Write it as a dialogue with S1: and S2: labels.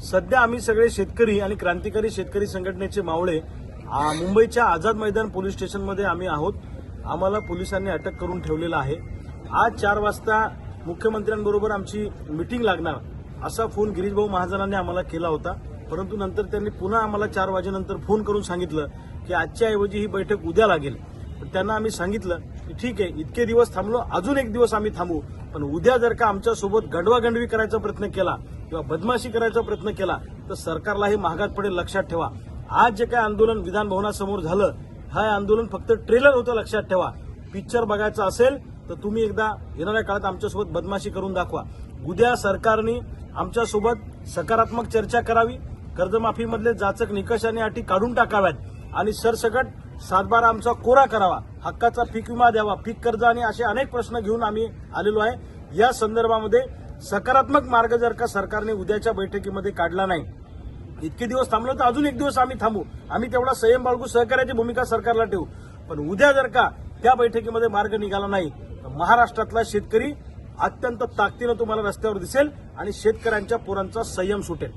S1: सध्या आम्ही सगळे शेतकरी आणि क्रांतिकारी शेतकरी संघटनेचे मावळे मुंबईच्या आझाद मैदान पोलीस स्टेशनमध्ये आम्ही आहोत। आम्हाला पोलिसांनी अटक करून ठेवलेलं आहे। आज 4 वाजता मुख्यमंत्र्यांबरोबर आमची मीटिंग लागणार असा फोन गिरीश भाऊ महाजनांनी आम्हाला केला होता, परंतु नंतर त्यांनी पुन्हा आम्हाला 4 वाजेनंतर फोन करून सांगितलं की आजच्या ऐवजी ही बैठक उद्या लागेल। पण त्यांना आम्ही सांगितलं की ठीक आहे, इतके दिवस थांबलो, अजून एक दिवस आम्ही थांबू, पण उद्या जर का आमच्यासोबत गंडवागंडवी करायचा प्रयत्न केला किंवा बदमाशी करायचा प्रयत्न केला तर सरकारला हे महागात पडेल, लक्षात ठेवा। आज जे काय आंदोलन विधान भवनासमोर झालं, हा आंदोलन फक्त ट्रेलर होतं, लक्षात ठेवा। पिक्चर बघायचा असेल तर तुम्ही एकदा येणाऱ्या काळात आमच्यासोबत बदमाशी करून दाखवा। उद्या सरकारने आमच्यासोबत सकारात्मक चर्चा करावी, कर्जमाफीमधले जाचक निकष आणि अटी काढून टाकाव्यात आणि सरसकट 7/12 आमचा कोरा करावा, हक्काचा पीक विमा द्यावा, पीक कर्ज आणि असे अनेक प्रश्न घेऊन आम्ही आलेलो आहे। या संदर्भामध्ये सकारात्मक मार्ग जर का सरकारने उद्याच्या बैठकीमध्ये काढला नाही, इतके दिवस थांबलो तर अजून एक दिवस आम्ही थांबू, आम्ही तेवढा संयम बाळगू, सहकार्याची भूमिका सरकारला ठेवू। पण उद्या जर का त्या बैठकीमध्ये मार्ग निघाला नाही तर महाराष्ट्रातला शेतकरी अत्यंत ताकदीनं तुम्हाला रस्त्यावर दिसेल आणि शेतकऱ्यांच्या पोरांचा संयम सुटेल।